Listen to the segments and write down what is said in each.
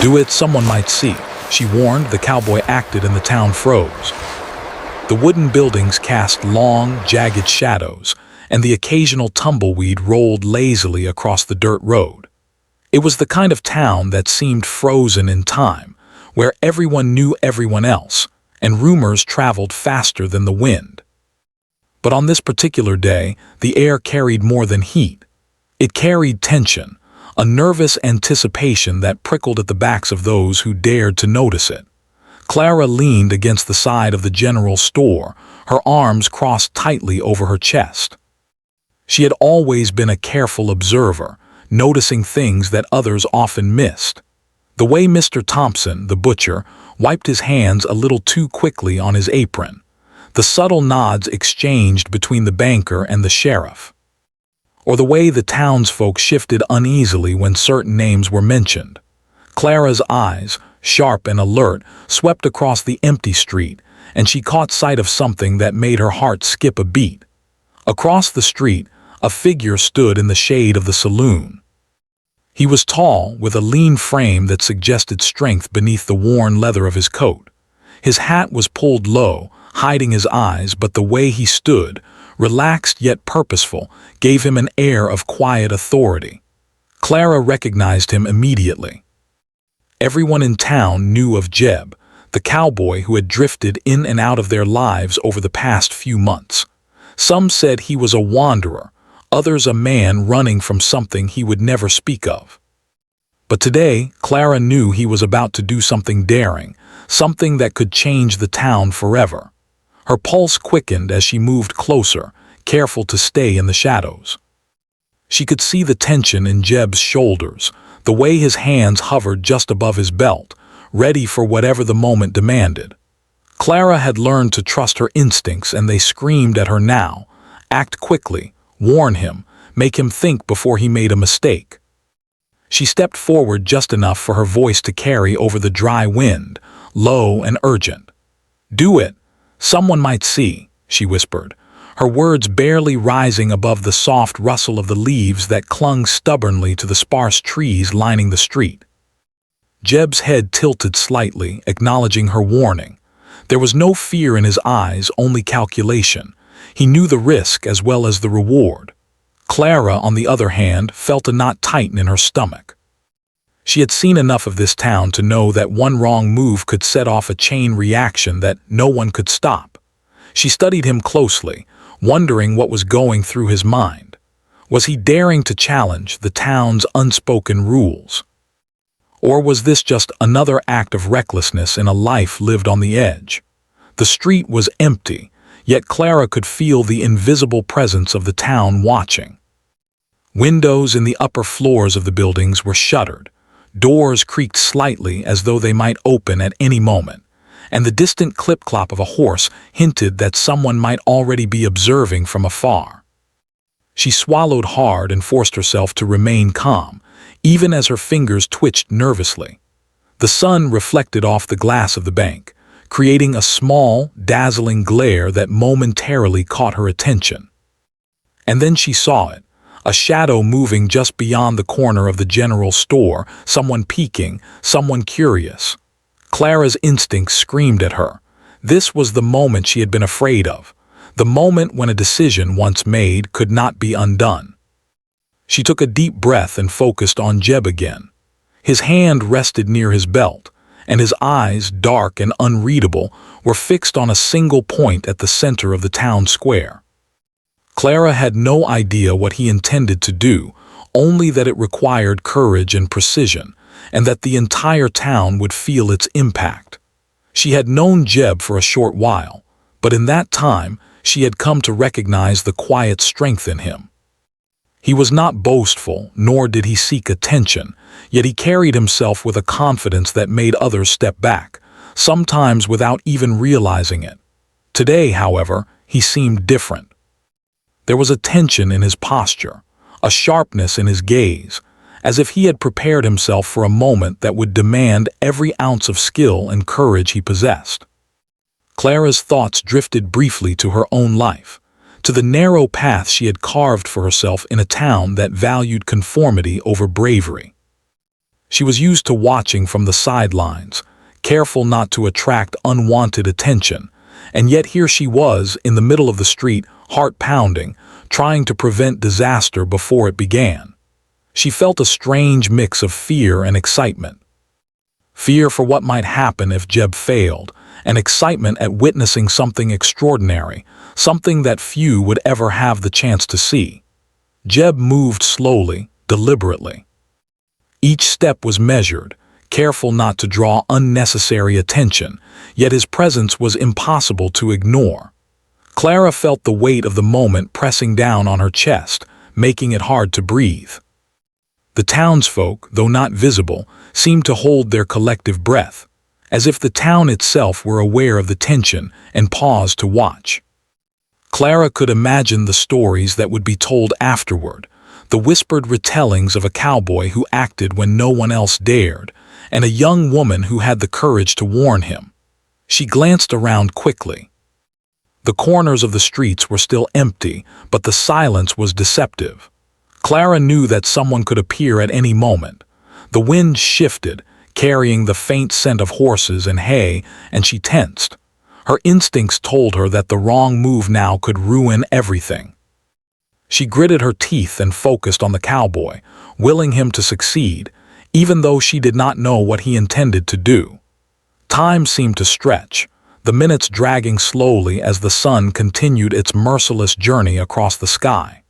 Do it, someone might see, she warned. The cowboy acted and the town froze. The wooden buildings cast long, jagged shadows, and the occasional tumbleweed rolled lazily across the dirt road. It was the kind of town that seemed frozen in time, where everyone knew everyone else, and rumors traveled faster than the wind. But on this particular day, the air carried more than heat. It carried tension, a nervous anticipation that prickled at the backs of those who dared to notice it. Clara leaned against the side of the general store, her arms crossed tightly over her chest. She had always been a careful observer, noticing things that others often missed. The way Mr. Thompson, the butcher, wiped his hands a little too quickly on his apron. The subtle nods exchanged between the banker and the sheriff. Or the way the townsfolk shifted uneasily when certain names were mentioned. Clara's eyes, sharp and alert, swept across the empty street, and she caught sight of something that made her heart skip a beat. Across the street, a figure stood in the shade of the saloon. He was tall, with a lean frame that suggested strength beneath the worn leather of his coat. His hat was pulled low, hiding his eyes, but the way he stood, relaxed yet purposeful, gave him an air of quiet authority. Clara recognized him immediately. Everyone in town knew of Jeb, the cowboy who had drifted in and out of their lives over the past few months. Some said he was a wanderer, others a man running from something he would never speak of. But today, Clara knew he was about to do something daring, something that could change the town forever. Her pulse quickened as she moved closer, careful to stay in the shadows. She could see the tension in Jeb's shoulders, the way his hands hovered just above his belt, ready for whatever the moment demanded. Clara had learned to trust her instincts, and they screamed at her now. Act quickly, warn him, make him think before he made a mistake. She stepped forward just enough for her voice to carry over the dry wind, low and urgent. Do it. Someone might see, she whispered, her words barely rising above the soft rustle of the leaves that clung stubbornly to the sparse trees lining the street. Jeb's head tilted slightly, acknowledging her warning. There was no fear in his eyes, only calculation. He knew the risk as well as the reward. Clara, on the other hand, felt a knot tighten in her stomach. She had seen enough of this town to know that one wrong move could set off a chain reaction that no one could stop. She studied him closely, wondering what was going through his mind. Was he daring to challenge the town's unspoken rules? Or was this just another act of recklessness in a life lived on the edge? The street was empty, yet Clara could feel the invisible presence of the town watching. Windows in the upper floors of the buildings were shuttered. Doors creaked slightly as though they might open at any moment, and the distant clip-clop of a horse hinted that someone might already be observing from afar. She swallowed hard and forced herself to remain calm, even as her fingers twitched nervously. The sun reflected off the glass of the bank, creating a small, dazzling glare that momentarily caught her attention. And then she saw it. A shadow moving just beyond the corner of the general store, someone peeking, someone curious. Clara's instincts screamed at her. This was the moment she had been afraid of, the moment when a decision once made could not be undone. She took a deep breath and focused on Jeb again. His hand rested near his belt, and his eyes, dark and unreadable, were fixed on a single point at the center of the town square. Clara had no idea what he intended to do, only that it required courage and precision, and that the entire town would feel its impact. She had known Jeb for a short while, but in that time she had come to recognize the quiet strength in him. He was not boastful, nor did he seek attention, yet he carried himself with a confidence that made others step back, sometimes without even realizing it. Today, however, he seemed different. There was a tension in his posture, a sharpness in his gaze, as if he had prepared himself for a moment that would demand every ounce of skill and courage he possessed. Clara's thoughts drifted briefly to her own life, to the narrow path she had carved for herself in a town that valued conformity over bravery. She was used to watching from the sidelines, careful not to attract unwanted attention, and yet here she was in the middle of the street, heart pounding, trying to prevent disaster before it began. She felt a strange mix of fear and excitement. Fear for what might happen if Jeb failed, and excitement at witnessing something extraordinary, something that few would ever have the chance to see. Jeb moved slowly, deliberately. Each step was measured, careful not to draw unnecessary attention, yet his presence was impossible to ignore. Clara felt the weight of the moment pressing down on her chest, making it hard to breathe. The townsfolk, though not visible, seemed to hold their collective breath, as if the town itself were aware of the tension and paused to watch. Clara could imagine the stories that would be told afterward, the whispered retellings of a cowboy who acted when no one else dared, and a young woman who had the courage to warn him. She glanced around quickly. The corners of the streets were still empty, but the silence was deceptive. Clara knew that someone could appear at any moment. The wind shifted, carrying the faint scent of horses and hay, and she tensed. Her instincts told her that the wrong move now could ruin everything. She gritted her teeth and focused on the cowboy, willing him to succeed, even though she did not know what he intended to do. Time seemed to stretch, the minutes dragging slowly as the sun continued its merciless journey across the sky.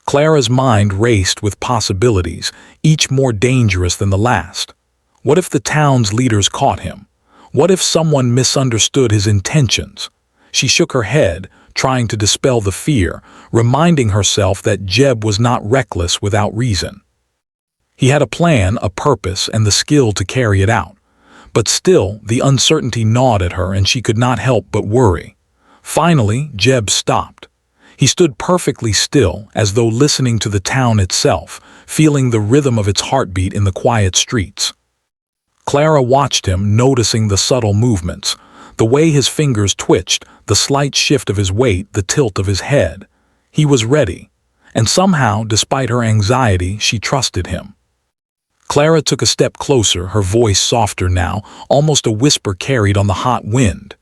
Clara's mind raced with possibilities, each more dangerous than the last. What if the town's leaders caught him? What if someone misunderstood his intentions? She shook her head, trying to dispel the fear, reminding herself that Jeb was not reckless without reason. He had a plan, a purpose, and the skill to carry it out. But still, the uncertainty gnawed at her and she could not help but worry. Finally, Jeb stopped. He stood perfectly still, as though listening to the town itself, feeling the rhythm of its heartbeat in the quiet streets. Clara watched him, noticing the subtle movements, the way his fingers twitched, the slight shift of his weight, the tilt of his head. He was ready, and somehow, despite her anxiety, she trusted him. Clara took a step closer, her voice softer now, almost a whisper carried on the hot wind.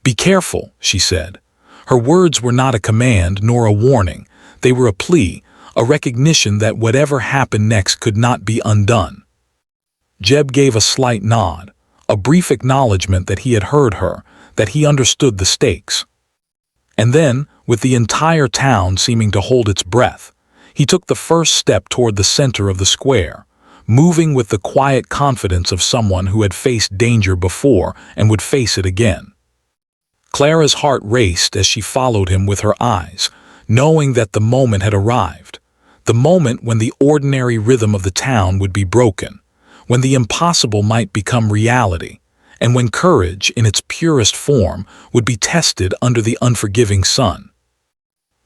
"Be careful," she said. Her words were not a command nor a warning. They were a plea, a recognition that whatever happened next could not be undone. Jeb gave a slight nod, a brief acknowledgement that he had heard her, that he understood the stakes. And then, with the entire town seeming to hold its breath, he took the first step toward the center of the square, moving with the quiet confidence of someone who had faced danger before and would face it again. Clara's heart raced as she followed him with her eyes, knowing that the moment had arrived, the moment when the ordinary rhythm of the town would be broken, when the impossible might become reality, and when courage, in its purest form, would be tested under the unforgiving sun.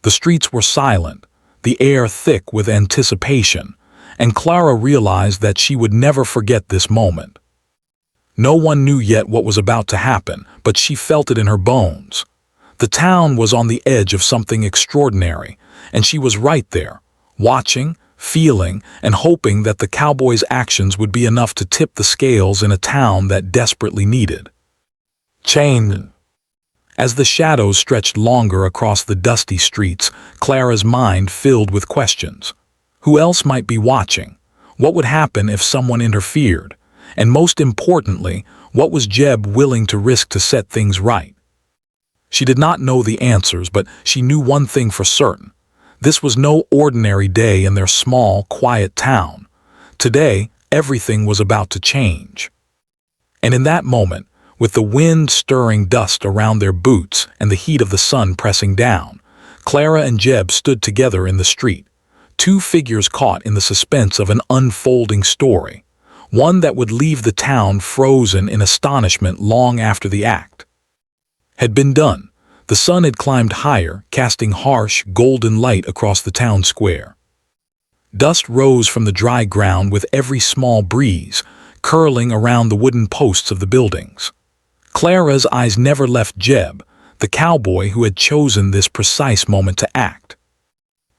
The streets were silent, the air thick with anticipation, and Clara realized that she would never forget this moment. No one knew yet what was about to happen, but she felt it in her bones. The town was on the edge of something extraordinary, and she was right there, watching, feeling, and hoping that the cowboy's actions would be enough to tip the scales in a town that desperately needed change. As the shadows stretched longer across the dusty streets, Clara's mind filled with questions. Who else might be watching? What would happen if someone interfered? And most importantly, what was Jeb willing to risk to set things right? She did not know the answers, but she knew one thing for certain. This was no ordinary day in their small, quiet town. Today, everything was about to change. And in that moment, with the wind stirring dust around their boots and the heat of the sun pressing down, Clara and Jeb stood together in the street, two figures caught in the suspense of an unfolding story, one that would leave the town frozen in astonishment long after the act had been done. The sun had climbed higher, casting harsh, golden light across the town square. Dust rose from the dry ground with every small breeze, curling around the wooden posts of the buildings. Clara's eyes never left Jeb, the cowboy who had chosen this precise moment to act.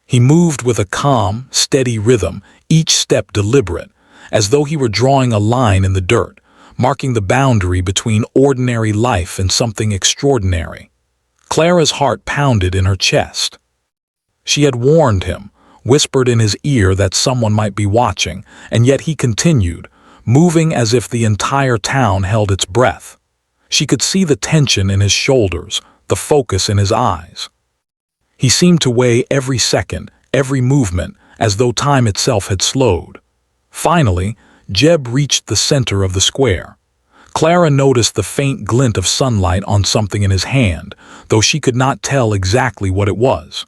He moved with a calm, steady rhythm, each step deliberate, as though he were drawing a line in the dirt, marking the boundary between ordinary life and something extraordinary. Clara's heart pounded in her chest. She had warned him, whispered in his ear that someone might be watching, and yet he continued, moving as if the entire town held its breath. She could see the tension in his shoulders, the focus in his eyes. He seemed to weigh every second, every movement, as though time itself had slowed. Finally, Jeb reached the center of the square. Clara noticed the faint glint of sunlight on something in his hand, though she could not tell exactly what it was.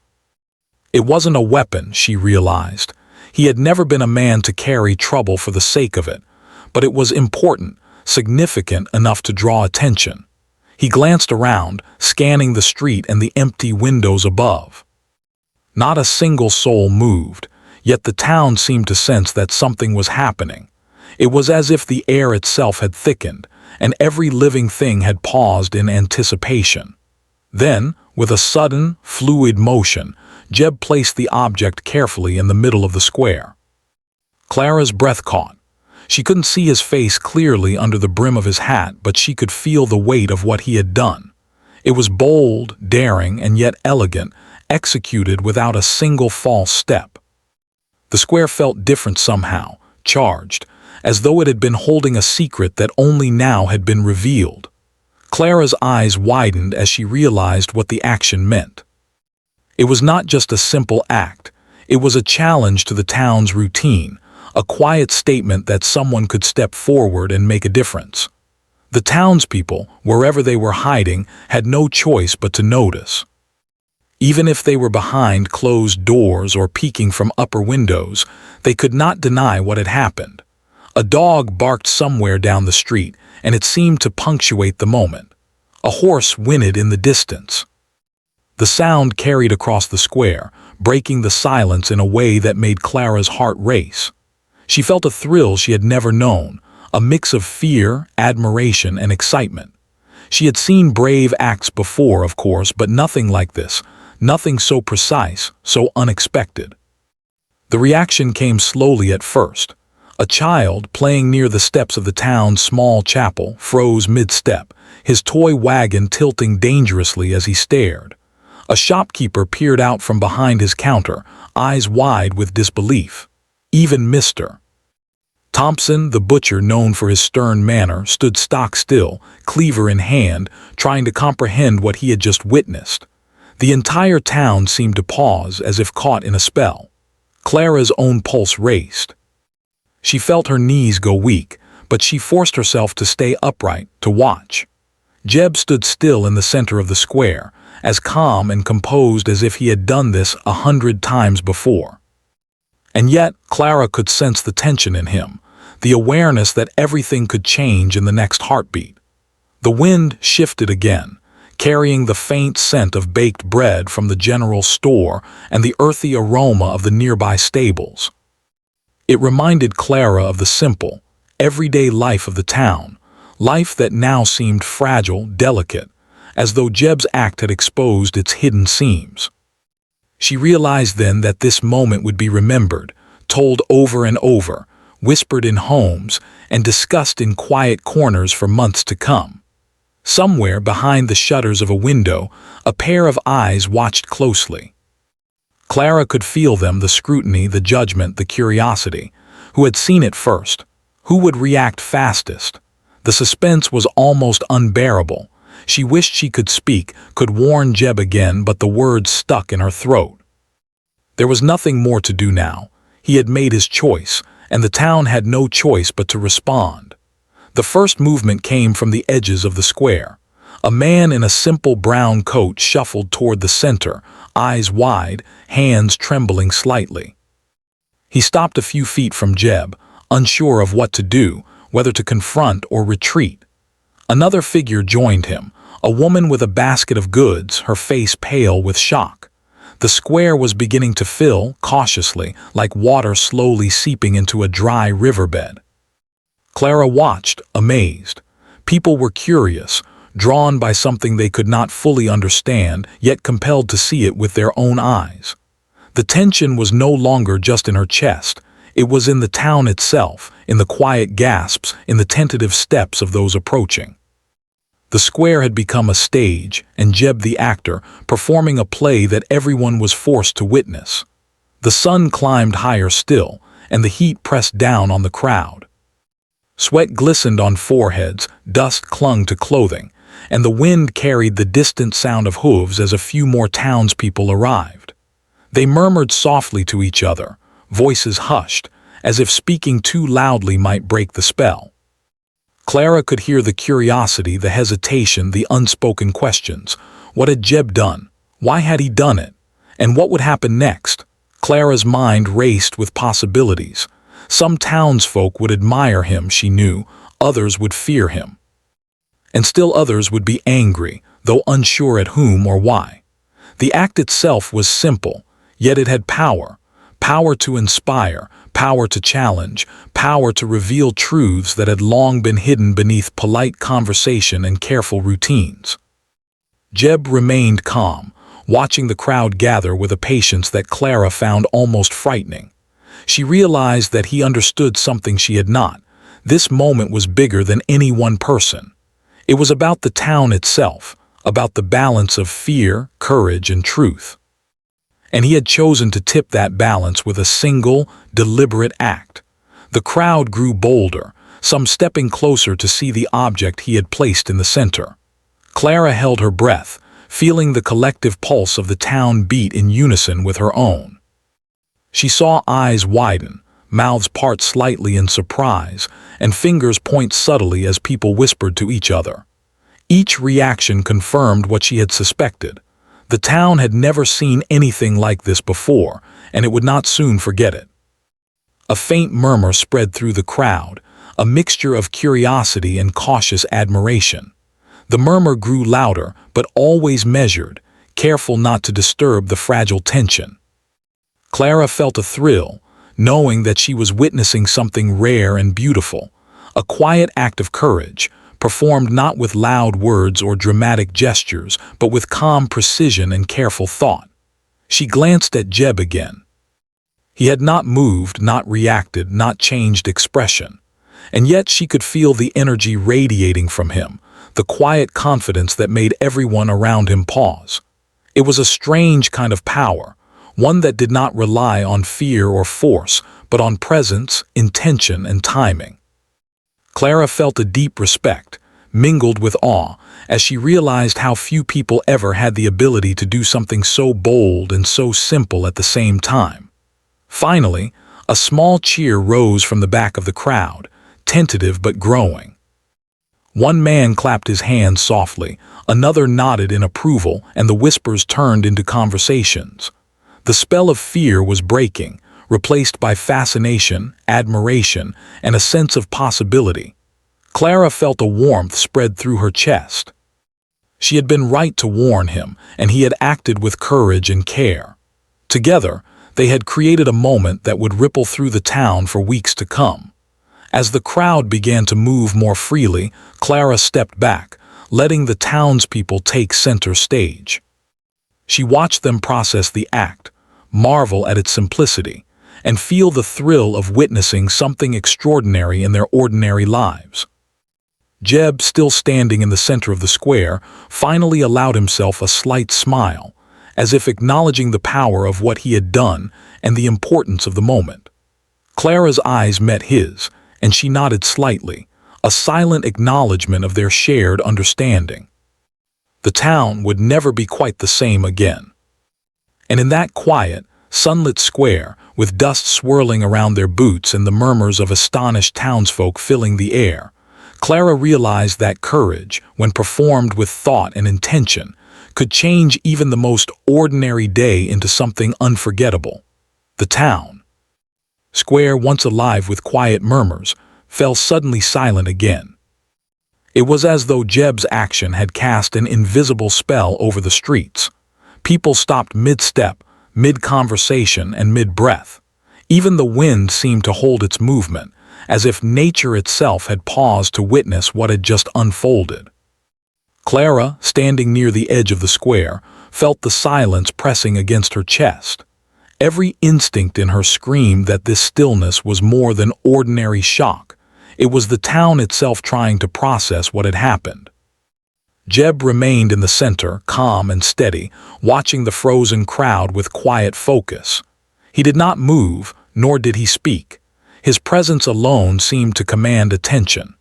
It wasn't a weapon, she realized. He had never been a man to carry trouble for the sake of it, but it was important, significant enough to draw attention. He glanced around, scanning the street and the empty windows above. Not a single soul moved, yet the town seemed to sense that something was happening. It was as if the air itself had thickened, and every living thing had paused in anticipation. Then, with a sudden, fluid motion, Jeb placed the object carefully in the middle of the square. Clara's breath caught. She couldn't see his face clearly under the brim of his hat, but she could feel the weight of what he had done. It was bold, daring, and yet elegant, executed without a single false step. The square felt different somehow, charged, as though it had been holding a secret that only now had been revealed. Clara's eyes widened as she realized what the action meant. It was not just a simple act, it was a challenge to the town's routine, a quiet statement that someone could step forward and make a difference. The townspeople, wherever they were hiding, had no choice but to notice. Even if they were behind closed doors or peeking from upper windows, they could not deny what had happened. A dog barked somewhere down the street, and it seemed to punctuate the moment. A horse whinnied in the distance. The sound carried across the square, breaking the silence in a way that made Clara's heart race. She felt a thrill she had never known, a mix of fear, admiration, and excitement. She had seen brave acts before, of course, but nothing like this, nothing so precise, so unexpected. The reaction came slowly at first. A child, playing near the steps of the town's small chapel, froze mid-step, his toy wagon tilting dangerously as he stared. A shopkeeper peered out from behind his counter, eyes wide with disbelief. Even Mr. Thompson, the butcher known for his stern manner, stood stock still, cleaver in hand, trying to comprehend what he had just witnessed. The entire town seemed to pause as if caught in a spell. Clara's own pulse raced. She felt her knees go weak, but she forced herself to stay upright, to watch. Jeb stood still in the center of the square, as calm and composed as if he had done this 100 times before. And yet, Clara could sense the tension in him, the awareness that everything could change in the next heartbeat. The wind shifted again, carrying the faint scent of baked bread from the general store and the earthy aroma of the nearby stables. It reminded Clara of the simple, everyday life of the town, life that now seemed fragile, delicate, as though Jeb's act had exposed its hidden seams. She realized then that this moment would be remembered, told over and over, whispered in homes, and discussed in quiet corners for months to come. Somewhere behind the shutters of a window, a pair of eyes watched closely. Clara could feel them, the scrutiny, the judgment, the curiosity. Who had seen it first? Who would react fastest? The suspense was almost unbearable. She wished she could speak, could warn Jeb again, but the words stuck in her throat. There was nothing more to do now. He had made his choice, and the town had no choice but to respond. The first movement came from the edges of the square. A man in a simple brown coat shuffled toward the center, eyes wide, hands trembling slightly. He stopped a few feet from Jeb, unsure of what to do, whether to confront or retreat. Another figure joined him, a woman with a basket of goods, her face pale with shock. The square was beginning to fill, cautiously, like water slowly seeping into a dry riverbed. Clara watched, amazed. People were curious, drawn by something they could not fully understand, yet compelled to see it with their own eyes. The tension was no longer just in her chest, It was in the town itself, in the quiet gasps, in the tentative steps of those approaching. The square had become a stage, and Jeb the actor, performing a play that everyone was forced to witness. The sun climbed higher still, and the heat pressed down on the crowd. Sweat glistened on foreheads, dust clung to clothing, and the wind carried the distant sound of hooves as a few more townspeople arrived. They murmured softly to each other, voices hushed, as if speaking too loudly might break the spell. Clara could hear the curiosity, the hesitation, the unspoken questions. What had Jeb done? Why had he done it? And what would happen next? Clara's mind raced with possibilities. Some townsfolk would admire him, she knew, others would fear him. And still others would be angry, though unsure at whom or why. The act itself was simple, yet it had power. Power to inspire, power to challenge, power to reveal truths that had long been hidden beneath polite conversation and careful routines. Jeb remained calm, watching the crowd gather with a patience that Clara found almost frightening. She realized that he understood something she had not. This moment was bigger than any one person. It was about the town itself, about the balance of fear, courage, and truth. And he had chosen to tip that balance with a single, deliberate act. The crowd grew bolder, some stepping closer to see the object he had placed in the center. Clara held her breath, feeling the collective pulse of the town beat in unison with her own. She saw eyes widen, mouths part slightly in surprise, and fingers point subtly as people whispered to each other. Each reaction confirmed what she had suspected. The town had never seen anything like this before, and it would not soon forget it. A faint murmur spread through the crowd, a mixture of curiosity and cautious admiration. The murmur grew louder, but always measured, careful not to disturb the fragile tension. Clara felt a thrill, knowing that she was witnessing something rare and beautiful, a quiet act of courage, performed not with loud words or dramatic gestures, but with calm precision and careful thought. She glanced at Jeb again. He had not moved, not reacted, not changed expression. And yet she could feel the energy radiating from him, the quiet confidence that made everyone around him pause. It was a strange kind of power, one that did not rely on fear or force, but on presence, intention, and timing. Clara felt a deep respect, mingled with awe, as she realized how few people ever had the ability to do something so bold and so simple at the same time. Finally, a small cheer rose from the back of the crowd, tentative but growing. One man clapped his hands softly, another nodded in approval, and the whispers turned into conversations. The spell of fear was breaking, replaced by fascination, admiration, and a sense of possibility. Clara felt a warmth spread through her chest. She had been right to warn him, and he had acted with courage and care. Together, they had created a moment that would ripple through the town for weeks to come. As the crowd began to move more freely, Clara stepped back, letting the townspeople take center stage. She watched them process the act, marvel at its simplicity, and feel the thrill of witnessing something extraordinary in their ordinary lives. Jeb, still standing in the center of the square, finally allowed himself a slight smile, as if acknowledging the power of what he had done and the importance of the moment. Clara's eyes met his, and she nodded slightly, a silent acknowledgement of their shared understanding. The town would never be quite the same again. And in that quiet, sunlit square, with dust swirling around their boots and the murmurs of astonished townsfolk filling the air, Clara realized that courage, when performed with thought and intention, could change even the most ordinary day into something unforgettable. The town, square once alive with quiet murmurs, fell suddenly silent again. It was as though Jeb's action had cast an invisible spell over the streets. People stopped mid-step, mid-conversation, and mid-breath. Even the wind seemed to hold its movement, as if nature itself had paused to witness what had just unfolded. Clara, standing near the edge of the square, felt the silence pressing against her chest. Every instinct in her screamed that this stillness was more than ordinary shock. It was the town itself trying to process what had happened. Jeb remained in the center, calm and steady, watching the frozen crowd with quiet focus. He did not move, nor did he speak. His presence alone seemed to command attention.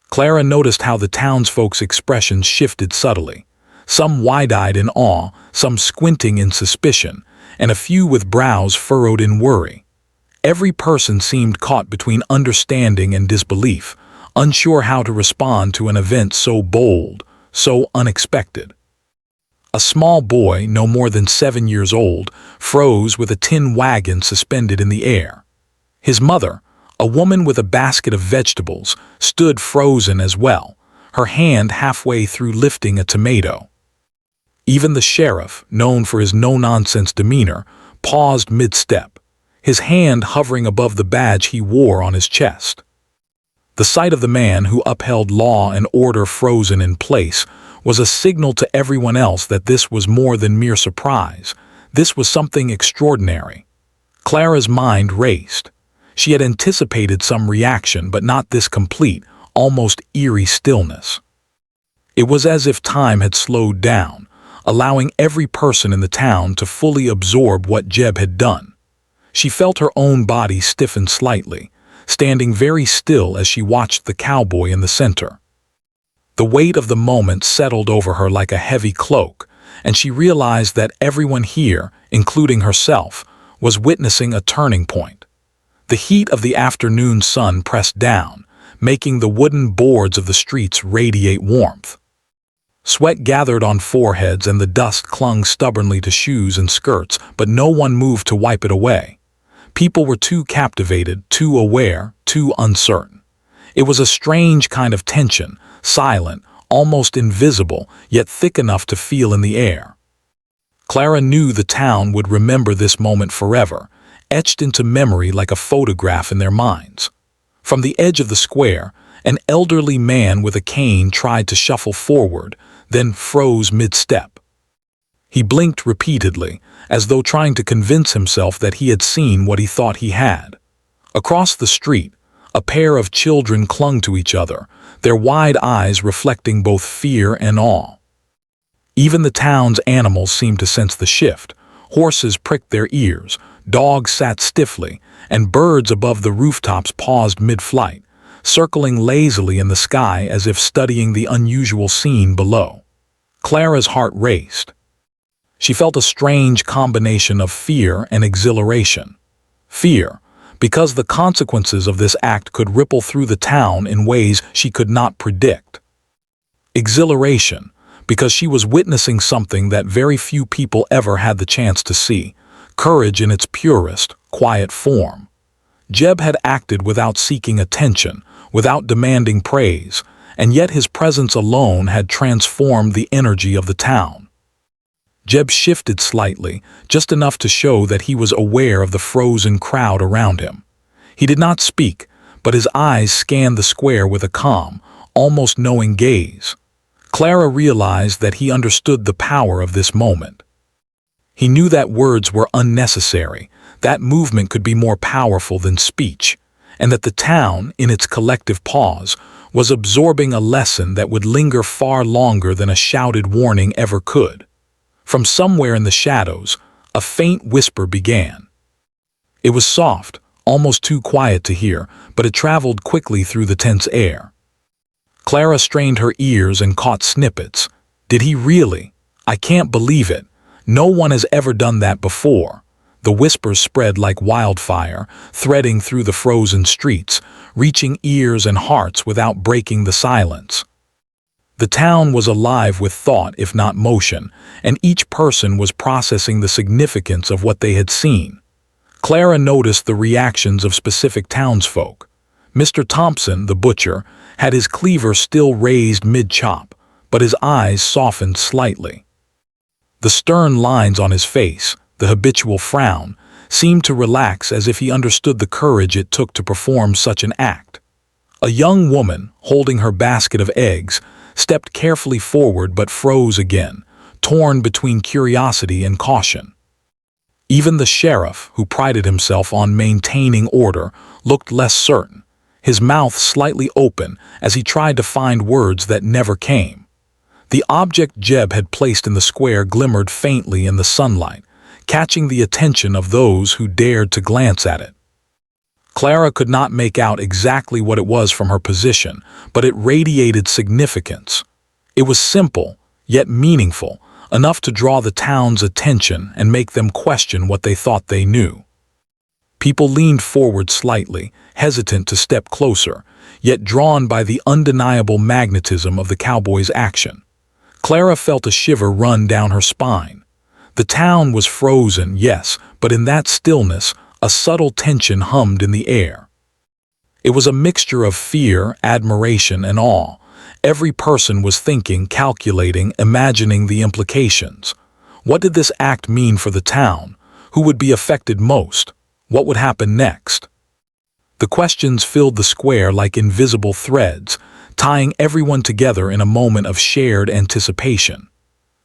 Clara noticed how the townsfolk's expressions shifted subtly, some wide-eyed in awe, some squinting in suspicion, and a few with brows furrowed in worry. Every person seemed caught between understanding and disbelief, unsure how to respond to an event so bold, so unexpected. A small boy, no more than 7 years old, froze with a tin wagon suspended in the air. His mother, a woman with a basket of vegetables, stood frozen as well, her hand halfway through lifting a tomato. Even the sheriff, known for his no-nonsense demeanor, paused mid-step, his hand hovering above the badge he wore on his chest. The sight of the man who upheld law and order frozen in place was a signal to everyone else that this was more than mere surprise. This was something extraordinary. Clara's mind raced. She had anticipated some reaction, but not this complete, almost eerie stillness. It was as if time had slowed down, allowing every person in the town to fully absorb what Jeb had done. She felt her own body stiffen slightly, standing very still as she watched the cowboy in the center. The weight of the moment settled over her like a heavy cloak, and she realized that everyone here, including herself, was witnessing a turning point. The heat of the afternoon sun pressed down, making the wooden boards of the streets radiate warmth. Sweat gathered on foreheads and the dust clung stubbornly to shoes and skirts, but no one moved to wipe it away. People were too captivated, too aware, too uncertain. It was a strange kind of tension, silent, almost invisible, yet thick enough to feel in the air. Clara knew the town would remember this moment forever, etched into memory like a photograph in their minds. From the edge of the square, an elderly man with a cane tried to shuffle forward, then froze mid-step. He blinked repeatedly, as though trying to convince himself that he had seen what he thought he had. Across the street, a pair of children clung to each other, their wide eyes reflecting both fear and awe. Even the town's animals seemed to sense the shift. Horses pricked their ears, dogs sat stiffly, and birds above the rooftops paused mid-flight, circling lazily in the sky as if studying the unusual scene below. Clara's heart raced. She felt a strange combination of fear and exhilaration. Fear, because the consequences of this act could ripple through the town in ways she could not predict. Exhilaration, because she was witnessing something that very few people ever had the chance to see, courage in its purest, quiet form. Jeb had acted without seeking attention, without demanding praise, and yet his presence alone had transformed the energy of the town. Jeb shifted slightly, just enough to show that he was aware of the frozen crowd around him. He did not speak, but his eyes scanned the square with a calm, almost knowing gaze. Clara realized that he understood the power of this moment. He knew that words were unnecessary, that movement could be more powerful than speech, and that the town, in its collective pause, was absorbing a lesson that would linger far longer than a shouted warning ever could. From somewhere in the shadows, a faint whisper began. It was soft, almost too quiet to hear, but it traveled quickly through the tense air. Clara strained her ears and caught snippets. Did he really? I can't believe it. No one has ever done that before. The whispers spread like wildfire, threading through the frozen streets, reaching ears and hearts without breaking the silence. The town was alive with thought, if not motion, and each person was processing the significance of what they had seen. Clara noticed the reactions of specific townsfolk. Mr. Thompson, the butcher, had his cleaver still raised mid-chop, but his eyes softened slightly. The stern lines on his face, the habitual frown, seemed to relax as if he understood the courage it took to perform such an act. A young woman, holding her basket of eggs, stepped carefully forward but froze again, torn between curiosity and caution. Even the sheriff, who prided himself on maintaining order, looked less certain, his mouth slightly open as he tried to find words that never came. The object Jeb had placed in the square glimmered faintly in the sunlight, catching the attention of those who dared to glance at it. Clara could not make out exactly what it was from her position, but it radiated significance. It was simple, yet meaningful, enough to draw the town's attention and make them question what they thought they knew. People leaned forward slightly, hesitant to step closer, yet drawn by the undeniable magnetism of the cowboy's action. Clara felt a shiver run down her spine. The town was frozen, yes, but in that stillness, a subtle tension hummed in the air. It was a mixture of fear, admiration, and awe. Every person was thinking, calculating, imagining the implications. What did this act mean for the town? Who would be affected most? What would happen next? The questions filled the square like invisible threads, tying everyone together in a moment of shared anticipation.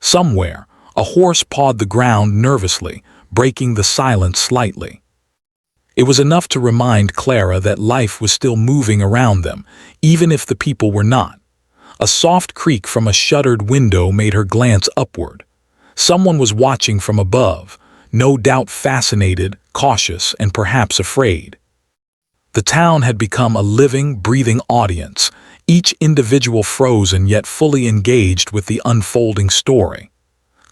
Somewhere, a horse pawed the ground nervously, breaking the silence slightly. It was enough to remind Clara that life was still moving around them, even if the people were not. A soft creak from a shuttered window made her glance upward. Someone was watching from above, no doubt fascinated, cautious, and perhaps afraid. The town had become a living, breathing audience, each individual frozen yet fully engaged with the unfolding story.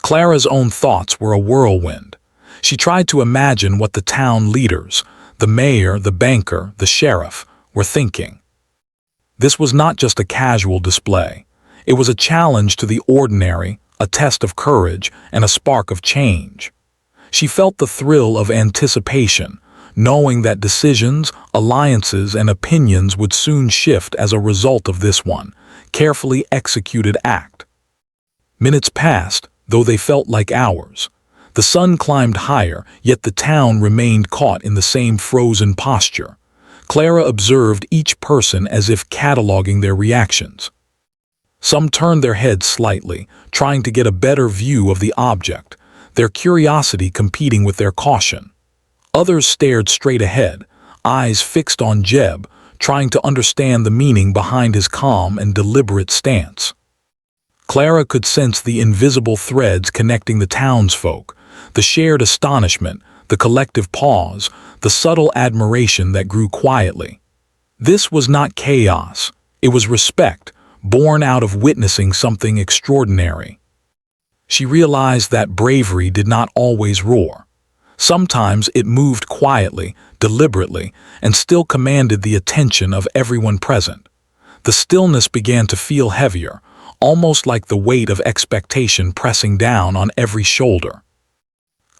Clara's own thoughts were a whirlwind. She tried to imagine what the town leaders, the mayor, the banker, the sheriff, were thinking. This was not just a casual display. It was a challenge to the ordinary, a test of courage, and a spark of change. She felt the thrill of anticipation, knowing that decisions, alliances, and opinions would soon shift as a result of this one, carefully executed act. Minutes passed, though they felt like hours. The sun climbed higher, yet the town remained caught in the same frozen posture. Clara observed each person as if cataloging their reactions. Some turned their heads slightly, trying to get a better view of the object, their curiosity competing with their caution. Others stared straight ahead, eyes fixed on Jeb, trying to understand the meaning behind his calm and deliberate stance. Clara could sense the invisible threads connecting the townsfolk, the shared astonishment, the collective pause, the subtle admiration that grew quietly. This was not chaos, it was respect, born out of witnessing something extraordinary. She realized that bravery did not always roar. Sometimes it moved quietly, deliberately, and still commanded the attention of everyone present. The stillness began to feel heavier, almost like the weight of expectation pressing down on every shoulder.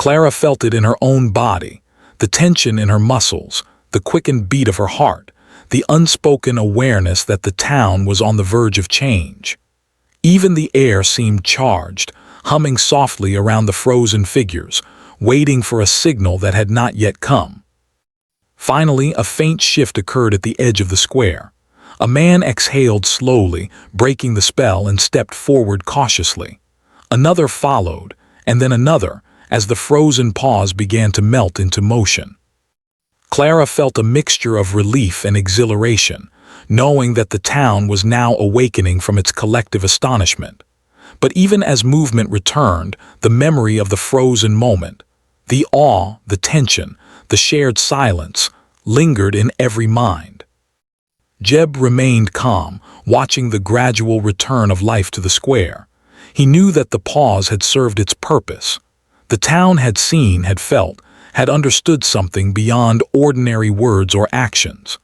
Clara felt it in her own body, the tension in her muscles, the quickened beat of her heart, the unspoken awareness that the town was on the verge of change. Even the air seemed charged, humming softly around the frozen figures, waiting for a signal that had not yet come. Finally, a faint shift occurred at the edge of the square. A man exhaled slowly, breaking the spell, and stepped forward cautiously. Another followed, and then another, as the frozen pause began to melt into motion. Clara felt a mixture of relief and exhilaration, knowing that the town was now awakening from its collective astonishment. But even as movement returned, the memory of the frozen moment, the awe, the tension, the shared silence, lingered in every mind. Jeb remained calm, watching the gradual return of life to the square. He knew that the pause had served its purpose. The town had seen, had felt, had understood something beyond ordinary words or actions.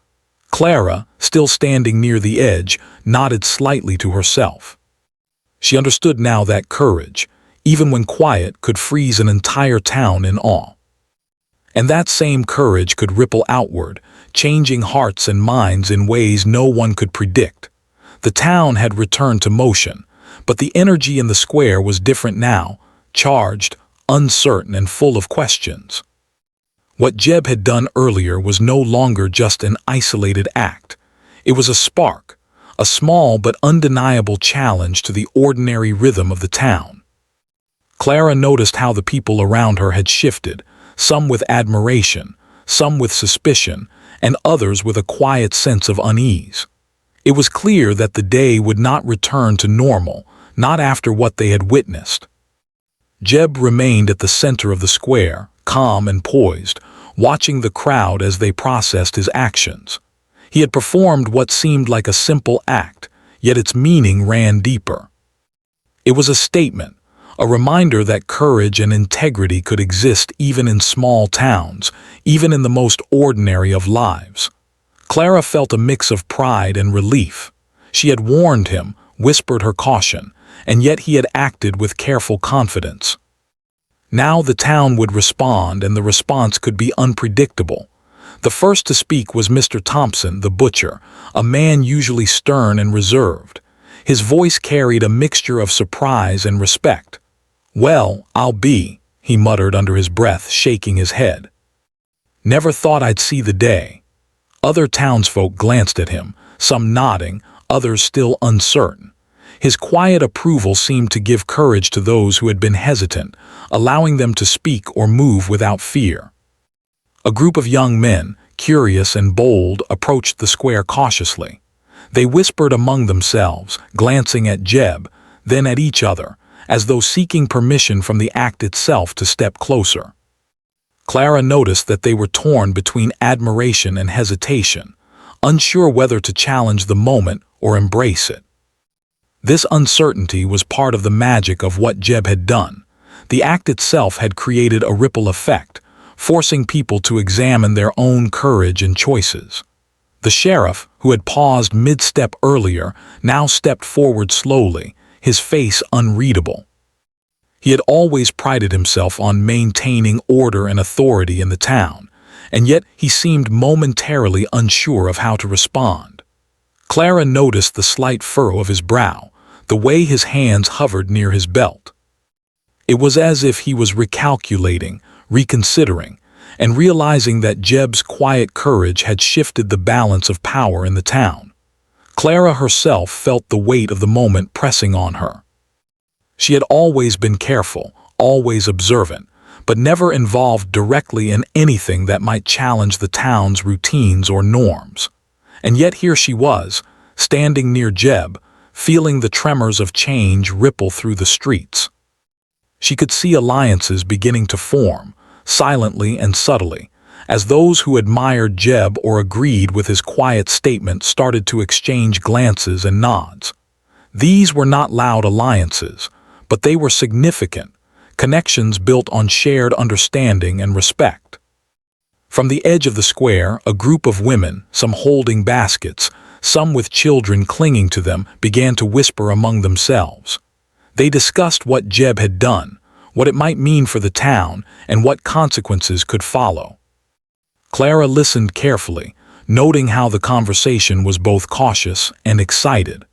Clara, still standing near the edge, nodded slightly to herself. She understood now that courage, even when quiet, could freeze an entire town in awe. And that same courage could ripple outward, changing hearts and minds in ways no one could predict. The town had returned to motion, but the energy in the square was different now, charged, uncertain, and full of questions. What Jeb had done earlier was no longer just an isolated act. It was a spark, a small but undeniable challenge to the ordinary rhythm of the town. Clara noticed how the people around her had shifted, some with admiration, some with suspicion, and others with a quiet sense of unease. It was clear that the day would not return to normal, not after what they had witnessed. Jeb remained at the center of the square, calm and poised, watching the crowd as they processed his actions. He had performed what seemed like a simple act, yet its meaning ran deeper. It was a statement, a reminder that courage and integrity could exist even in small towns, even in the most ordinary of lives. Clara felt a mix of pride and relief. She had warned him, whispered her caution, and yet he had acted with careful confidence. Now the town would respond, and the response could be unpredictable. The first to speak was Mr. Thompson, the butcher, a man usually stern and reserved. His voice carried a mixture of surprise and respect. "Well, I'll be," he muttered under his breath, shaking his head. "Never thought I'd see the day." Other townsfolk glanced at him, some nodding, others still uncertain. His quiet approval seemed to give courage to those who had been hesitant, allowing them to speak or move without fear. A group of young men, curious and bold, approached the square cautiously. They whispered among themselves, glancing at Jeb, then at each other, as though seeking permission from the act itself to step closer. Clara noticed that they were torn between admiration and hesitation, unsure whether to challenge the moment or embrace it. This uncertainty was part of the magic of what Jeb had done. The act itself had created a ripple effect, forcing people to examine their own courage and choices. The sheriff, who had paused mid-step earlier, now stepped forward slowly, his face unreadable. He had always prided himself on maintaining order and authority in the town, and yet he seemed momentarily unsure of how to respond. Clara noticed the slight furrow of his brow, the way his hands hovered near his belt. It was as if he was recalculating, reconsidering, and realizing that Jeb's quiet courage had shifted the balance of power in the town. Clara herself felt the weight of the moment pressing on her. She had always been careful, always observant, but never involved directly in anything that might challenge the town's routines or norms. And yet here she was, standing near Jeb, feeling the tremors of change ripple through the streets. She could see alliances beginning to form, silently and subtly, as those who admired Jeb or agreed with his quiet statement started to exchange glances and nods. These were not loud alliances, but they were significant, connections built on shared understanding and respect. From the edge of the square, a group of women, some holding baskets, some with children clinging to them, began to whisper among themselves. They discussed what Jeb had done, what it might mean for the town, and what consequences could follow. Clara listened carefully, noting how the conversation was both cautious and excited.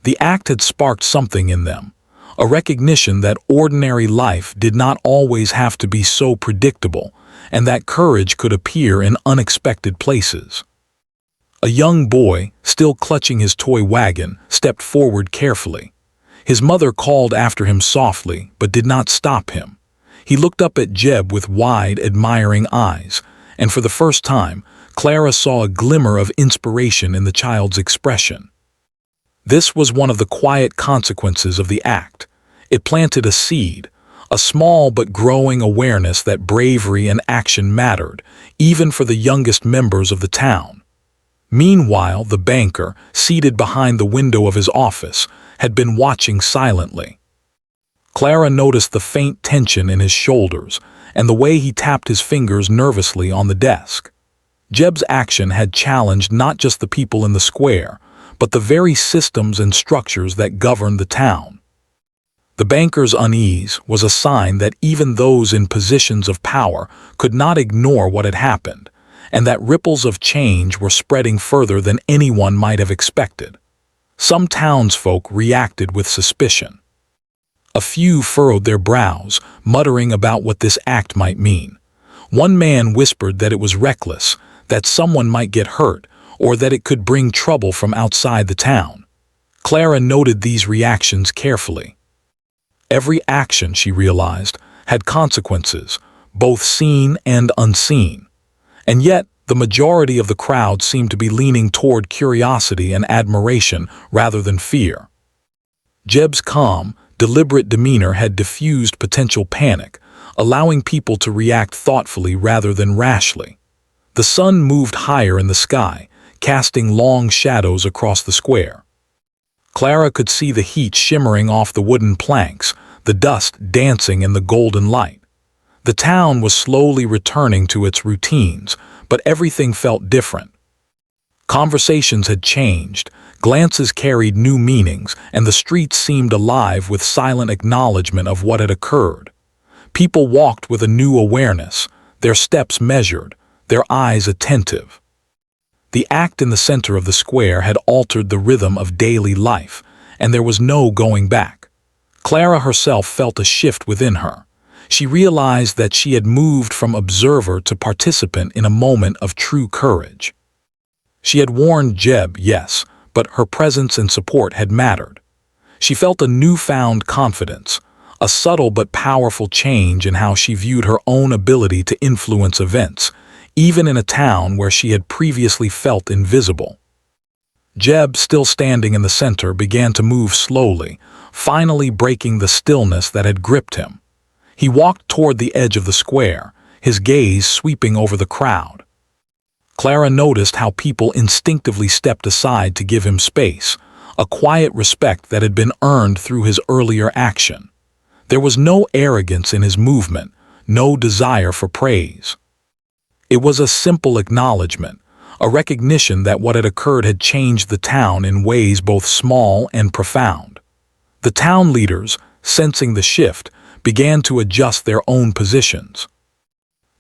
The act had sparked something in them, a recognition that ordinary life did not always have to be so predictable, and that courage could appear in unexpected places. A young boy, still clutching his toy wagon, stepped forward carefully. His mother called after him softly, but did not stop him. He looked up at Jeb with wide, admiring eyes, and for the first time, Clara saw a glimmer of inspiration in the child's expression. This was one of the quiet consequences of the act. It planted a seed, a small but growing awareness that bravery and action mattered, even for the youngest members of the town. Meanwhile, the banker, seated behind the window of his office, had been watching silently. Clara noticed the faint tension in his shoulders and the way he tapped his fingers nervously on the desk. Jeb's action had challenged not just the people in the square, but the very systems and structures that governed the town. The banker's unease was a sign that even those in positions of power could not ignore what had happened, and that ripples of change were spreading further than anyone might have expected. Some townsfolk reacted with suspicion. A few furrowed their brows, muttering about what this act might mean. One man whispered that it was reckless, that someone might get hurt, or that it could bring trouble from outside the town. Clara noted these reactions carefully. Every action, she realized, had consequences, both seen and unseen. And yet, the majority of the crowd seemed to be leaning toward curiosity and admiration rather than fear. Jeb's calm, deliberate demeanor had diffused potential panic, allowing people to react thoughtfully rather than rashly. The sun moved higher in the sky, casting long shadows across the square. Clara could see the heat shimmering off the wooden planks, the dust dancing in the golden light. The town was slowly returning to its routines, but everything felt different. Conversations had changed, glances carried new meanings, and the streets seemed alive with silent acknowledgement of what had occurred. People walked with a new awareness, their steps measured, their eyes attentive. The act in the center of the square had altered the rhythm of daily life, and there was no going back. Clara herself felt a shift within her. She realized that she had moved from observer to participant in a moment of true courage. She had warned Jeb, yes, but her presence and support had mattered. She felt a newfound confidence, a subtle but powerful change in how she viewed her own ability to influence events, even in a town where she had previously felt invisible. Jeb, still standing in the center, began to move slowly, finally breaking the stillness that had gripped him. He walked toward the edge of the square, his gaze sweeping over the crowd. Clara noticed how people instinctively stepped aside to give him space, a quiet respect that had been earned through his earlier action. There was no arrogance in his movement, no desire for praise. It was a simple acknowledgement, a recognition that what had occurred had changed the town in ways both small and profound. The town leaders, sensing the shift, began to adjust their own positions.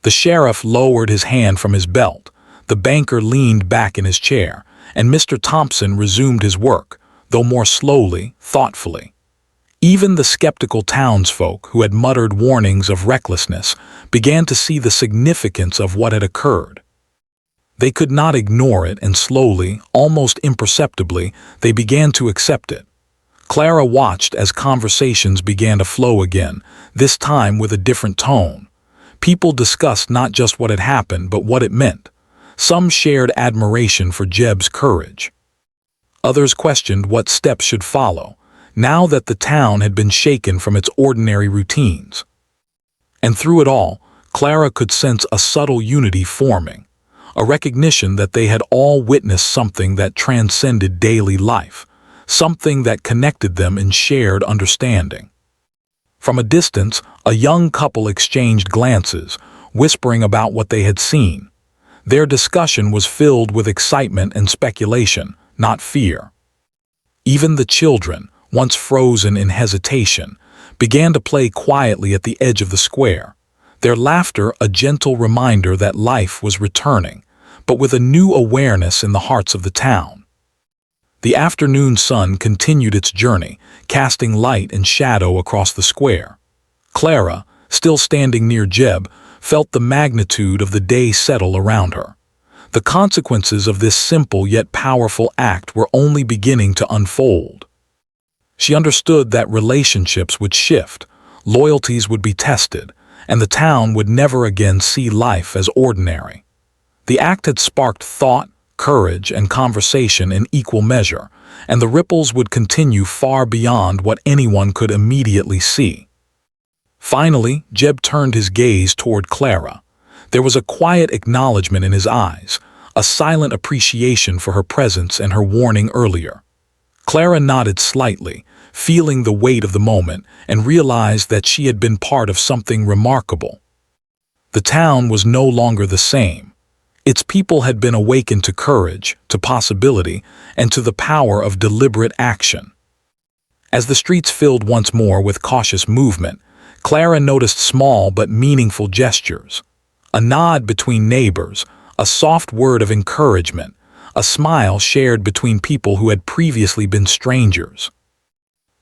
The sheriff lowered his hand from his belt, the banker leaned back in his chair, and Mr. Thompson resumed his work, though more slowly, thoughtfully. Even the skeptical townsfolk, who had muttered warnings of recklessness, began to see the significance of what had occurred. They could not ignore it, and slowly, almost imperceptibly, they began to accept it. Clara watched as conversations began to flow again, this time with a different tone. People discussed not just what had happened, but what it meant. Some shared admiration for Jeb's courage. Others questioned what steps should follow, now that the town had been shaken from its ordinary routines. And through it all, Clara could sense a subtle unity forming, a recognition that they had all witnessed something that transcended daily life, something that connected them in shared understanding. From a distance, a young couple exchanged glances, whispering about what they had seen. Their discussion was filled with excitement and speculation, not fear. Even the children, once frozen in hesitation, began to play quietly at the edge of the square, their laughter a gentle reminder that life was returning, but with a new awareness in the hearts of the town. The afternoon sun continued its journey, casting light and shadow across the square. Clara, still standing near Jeb, felt the magnitude of the day settle around her. The consequences of this simple yet powerful act were only beginning to unfold. She understood that relationships would shift, loyalties would be tested, and the town would never again see life as ordinary. The act had sparked thought, courage, and conversation in equal measure, and the ripples would continue far beyond what anyone could immediately see. Finally, Jeb turned his gaze toward Clara. There was a quiet acknowledgement in his eyes, a silent appreciation for her presence and her warning earlier. Clara nodded slightly, feeling the weight of the moment, and realized that she had been part of something remarkable. The town was no longer the same. Its people had been awakened to courage, to possibility, and to the power of deliberate action. As the streets filled once more with cautious movement, Clara noticed small but meaningful gestures. A nod between neighbors, a soft word of encouragement, a smile shared between people who had previously been strangers.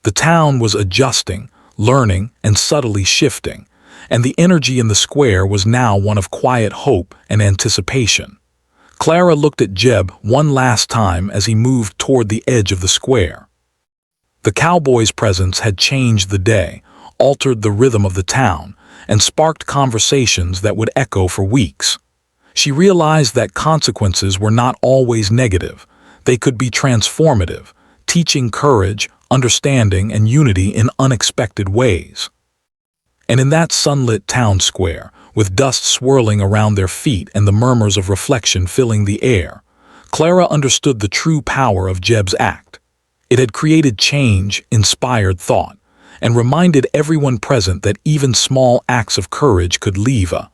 The town was adjusting, learning, and subtly shifting, and the energy in the square was now one of quiet hope and anticipation. Clara looked at Jeb one last time as he moved toward the edge of the square. The cowboy's presence had changed the day, altered the rhythm of the town, and sparked conversations that would echo for weeks. She realized that consequences were not always negative. They could be transformative, teaching courage, understanding, and unity in unexpected ways. And in that sunlit town square, with dust swirling around their feet and the murmurs of reflection filling the air, Clara understood the true power of Jeb's act. It had created change, inspired thought, and reminded everyone present that even small acts of courage could leave a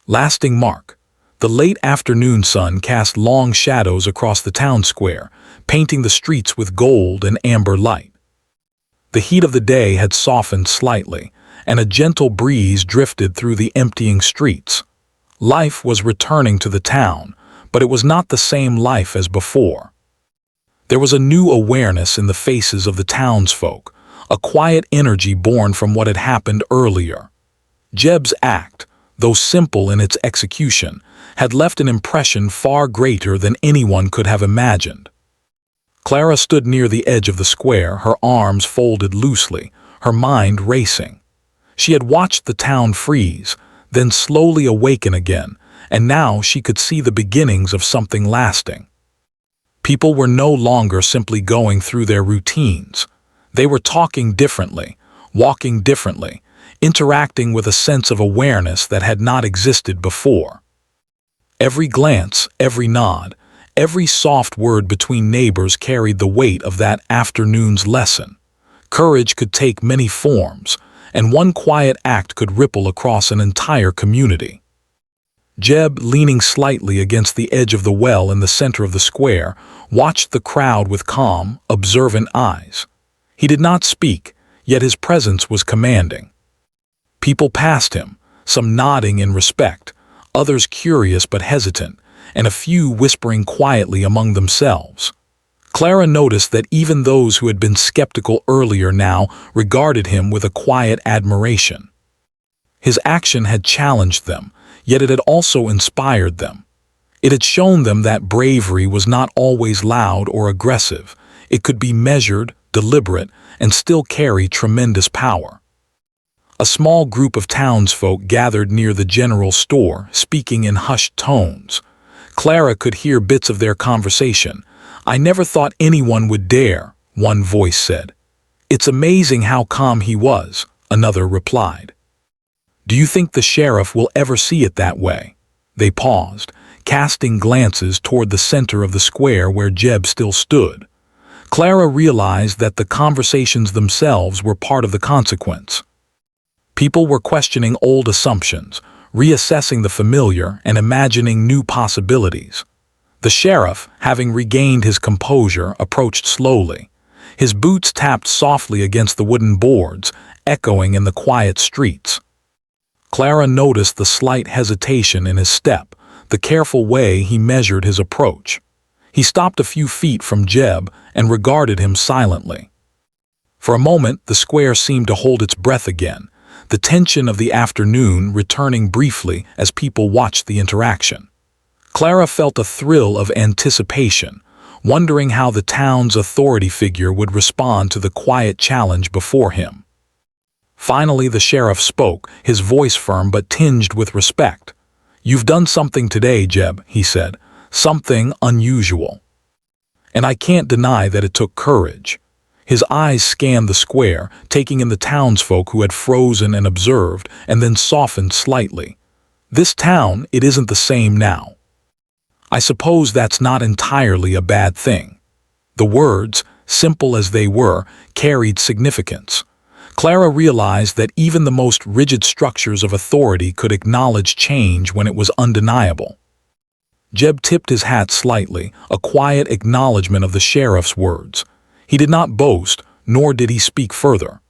lasting mark. The late afternoon sun cast long shadows across the town square, painting the streets with gold and amber light. The heat of the day had softened slightly, and a gentle breeze drifted through the emptying streets. Life was returning to the town, but it was not the same life as before. There was a new awareness in the faces of the townsfolk, a quiet energy born from what had happened earlier. Jeb's act, though simple in its execution, had left an impression far greater than anyone could have imagined. Clara stood near the edge of the square, her arms folded loosely, her mind racing. She had watched the town freeze, then slowly awaken again, and now she could see the beginnings of something lasting. People were no longer simply going through their routines. They were talking differently, walking differently, interacting with a sense of awareness that had not existed before. Every glance, every nod, every soft word between neighbors carried the weight of that afternoon's lesson. Courage could take many forms, and one quiet act could ripple across an entire community. Jeb, leaning slightly against the edge of the well in the center of the square, watched the crowd with calm, observant eyes. He did not speak, yet his presence was commanding. People passed him, some nodding in respect, others curious but hesitant, and a few whispering quietly among themselves. Clara noticed that even those who had been skeptical earlier now regarded him with a quiet admiration. His action had challenged them, yet it had also inspired them. It had shown them that bravery was not always loud or aggressive. It could be measured, deliberate, and still carry tremendous power. A small group of townsfolk gathered near the general store, speaking in hushed tones. Clara could hear bits of their conversation. "I never thought anyone would dare," one voice said. "It's amazing how calm he was," another replied. "Do you think the sheriff will ever see it that way?" They paused, casting glances toward the center of the square where Jeb still stood. Clara realized that the conversations themselves were part of the consequence. People were questioning old assumptions, reassessing the familiar, and imagining new possibilities. The sheriff, having regained his composure, approached slowly. His boots tapped softly against the wooden boards, echoing in the quiet streets. Clara noticed the slight hesitation in his step, the careful way he measured his approach. He stopped a few feet from Jeb and regarded him silently. For a moment, the square seemed to hold its breath again, the tension of the afternoon returning briefly as people watched the interaction. Clara felt a thrill of anticipation, wondering how the town's authority figure would respond to the quiet challenge before him. Finally, the sheriff spoke, his voice firm but tinged with respect. "You've done something today, Jeb," he said, "something unusual. And I can't deny that it took courage." His eyes scanned the square, taking in the townsfolk who had frozen and observed, and then softened slightly. "This town, it isn't the same now. I suppose that's not entirely a bad thing." The words, simple as they were, carried significance. Clara realized that even the most rigid structures of authority could acknowledge change when it was undeniable. Jeb tipped his hat slightly, a quiet acknowledgement of the sheriff's words. He did not boast, nor did he speak further.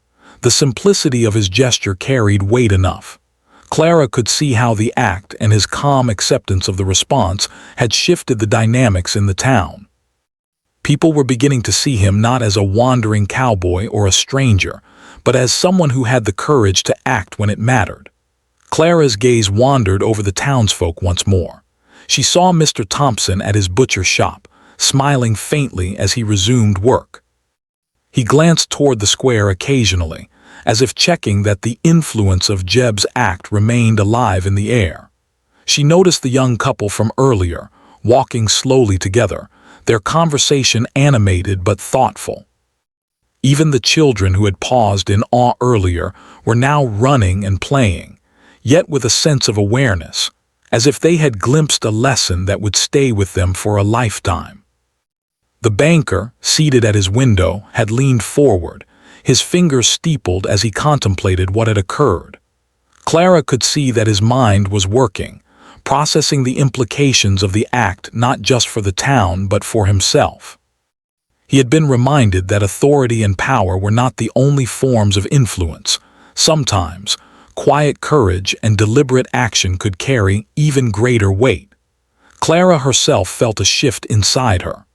The simplicity of his gesture carried weight enough. Clara could see how the act and his calm acceptance of the response had shifted the dynamics in the town. People were beginning to see him not as a wandering cowboy or a stranger, but as someone who had the courage to act when it mattered. Clara's gaze wandered over the townsfolk once more. She saw Mr. Thompson at his butcher shop, smiling faintly as he resumed work. He glanced toward the square occasionally, as if checking that the influence of Jeb's act remained alive in the air. She noticed the young couple from earlier, walking slowly together, their conversation animated but thoughtful. Even the children who had paused in awe earlier were now running and playing, yet with a sense of awareness, as if they had glimpsed a lesson that would stay with them for a lifetime. The banker, seated at his window, had leaned forward, his fingers steepled as he contemplated what had occurred. Clara could see that his mind was working, processing the implications of the act not just for the town but for himself. He had been reminded that authority and power were not the only forms of influence. Sometimes, quiet courage and deliberate action could carry even greater weight. Clara herself felt a shift inside her.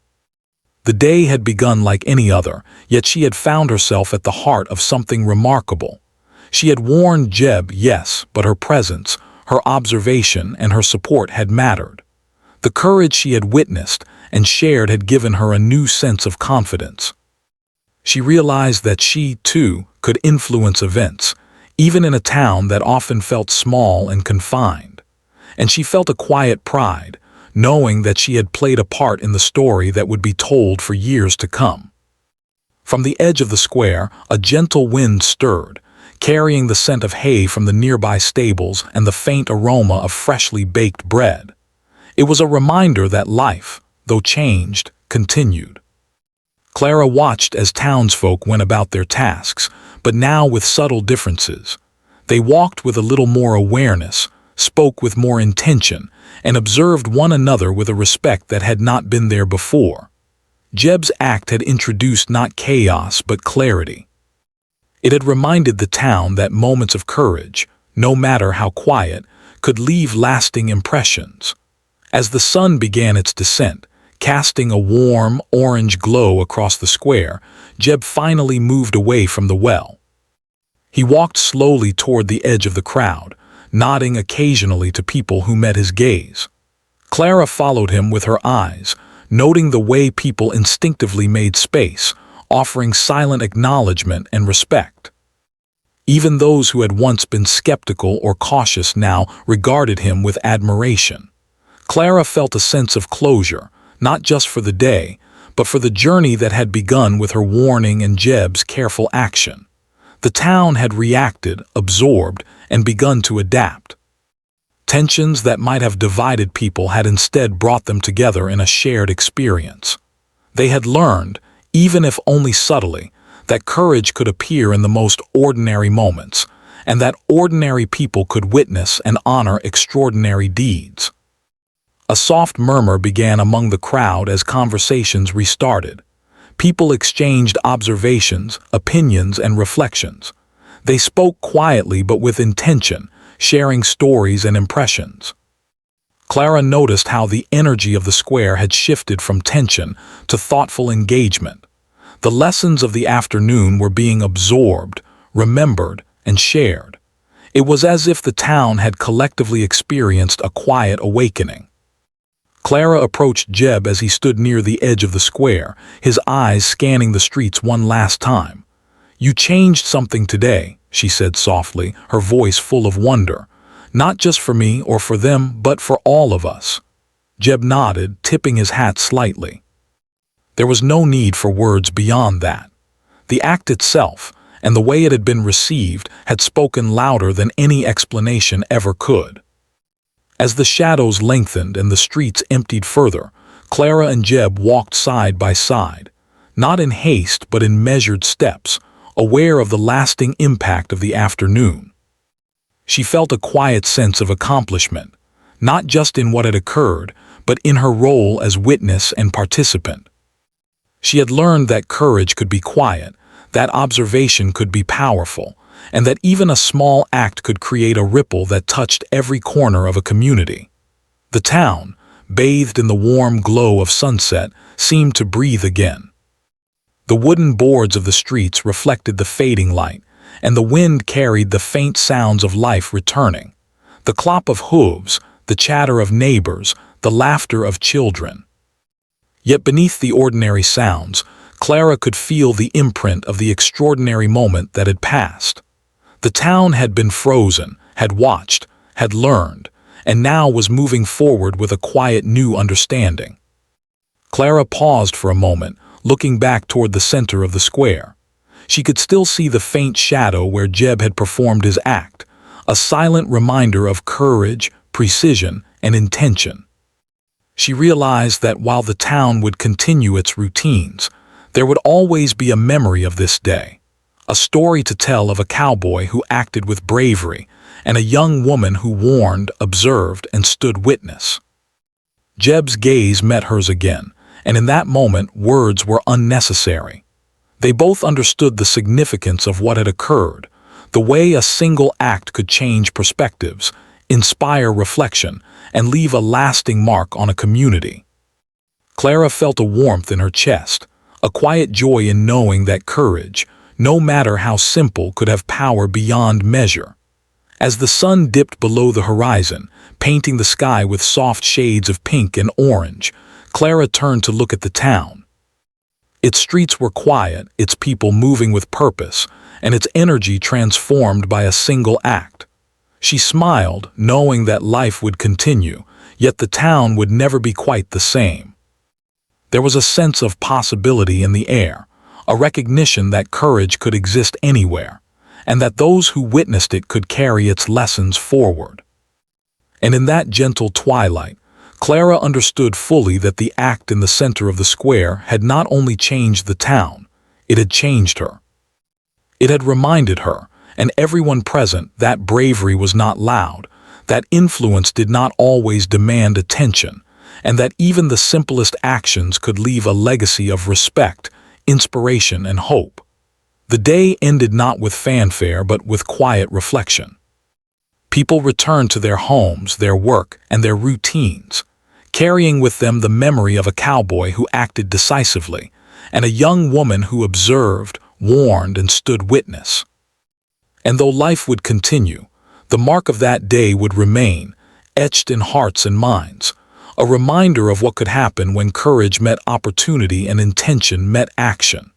The day had begun like any other, yet she had found herself at the heart of something remarkable. She had warned Jeb, yes, but her presence, her observation, and her support had mattered. The courage she had witnessed and shared had given her a new sense of confidence. She realized that she, too, could influence events, even in a town that often felt small and confined. And she felt a quiet pride, knowing that she had played a part in the story that would be told for years to come. From the edge of the square, a gentle wind stirred, carrying the scent of hay from the nearby stables and the faint aroma of freshly baked bread. It was a reminder that life, though changed, continued. Clara watched as townsfolk went about their tasks, but now with subtle differences. They walked with a little more awareness, spoke with more intention, and observed one another with a respect that had not been there before. Jeb's act had introduced not chaos but clarity. It had reminded the town that moments of courage, no matter how quiet, could leave lasting impressions. As the sun began its descent, casting a warm, orange glow across the square, Jeb finally moved away from the well. He walked slowly toward the edge of the crowd, nodding occasionally to people who met his gaze. Clara followed him with her eyes, noting the way people instinctively made space, offering silent acknowledgement and respect. Even those who had once been skeptical or cautious now regarded him with admiration. Clara felt a sense of closure, not just for the day, but for the journey that had begun with her warning and Jeb's careful action. The town had reacted, absorbed, and begun to adapt. Tensions that might have divided people had instead brought them together in a shared experience. They had learned, even if only subtly, that courage could appear in the most ordinary moments, and that ordinary people could witness and honor extraordinary deeds. A soft murmur began among the crowd as conversations restarted. People exchanged observations, opinions, and reflections. They spoke quietly but with intention, sharing stories and impressions. Clara noticed how the energy of the square had shifted from tension to thoughtful engagement. The lessons of the afternoon were being absorbed, remembered, and shared. It was as if the town had collectively experienced a quiet awakening. Clara approached Jeb as he stood near the edge of the square, his eyes scanning the streets one last time. "You changed something today," she said softly, her voice full of wonder. "Not just for me or for them, but for all of us." Jeb nodded, tipping his hat slightly. There was no need for words beyond that. The act itself, and the way it had been received, had spoken louder than any explanation ever could. As the shadows lengthened and the streets emptied further, Clara and Jeb walked side by side, not in haste but in measured steps, aware of the lasting impact of the afternoon. She felt a quiet sense of accomplishment, not just in what had occurred, but in her role as witness and participant. She had learned that courage could be quiet, that observation could be powerful, and that even a small act could create a ripple that touched every corner of a community. The town, bathed in the warm glow of sunset, seemed to breathe again. The wooden boards of the streets reflected the fading light, and the wind carried the faint sounds of life returning. The clop of hooves, the chatter of neighbors, the laughter of children. Yet beneath the ordinary sounds, Clara could feel the imprint of the extraordinary moment that had passed. The town had been frozen, had watched, had learned, and now was moving forward with a quiet new understanding. Clara paused for a moment, looking back toward the center of the square. She could still see the faint shadow where Jeb had performed his act, a silent reminder of courage, precision, and intention. She realized that while the town would continue its routines, there would always be a memory of this day, a story to tell of a cowboy who acted with bravery and a young woman who warned, observed, and stood witness. Jeb's gaze met hers again, and in that moment words were unnecessary. They both understood the significance of what had occurred, the way a single act could change perspectives, inspire reflection, and leave a lasting mark on a community. Clara felt a warmth in her chest, a quiet joy in knowing that courage, no matter how simple, could have power beyond measure. As the sun dipped below the horizon, painting the sky with soft shades of pink and orange, Clara turned to look at the town. Its streets were quiet, its people moving with purpose, and its energy transformed by a single act. She smiled, knowing that life would continue, yet the town would never be quite the same. There was a sense of possibility in the air, a recognition that courage could exist anywhere, and that those who witnessed it could carry its lessons forward. And in that gentle twilight, Clara understood fully that the act in the center of the square had not only changed the town, it had changed her. It had reminded her, and everyone present, that bravery was not loud, that influence did not always demand attention, and that even the simplest actions could leave a legacy of respect, inspiration, and hope. The day ended not with fanfare but with quiet reflection. People returned to their homes, their work, and their routines, carrying with them the memory of a cowboy who acted decisively, and a young woman who observed, warned, and stood witness. And though life would continue, the mark of that day would remain, etched in hearts and minds, a reminder of what could happen when courage met opportunity and intention met action.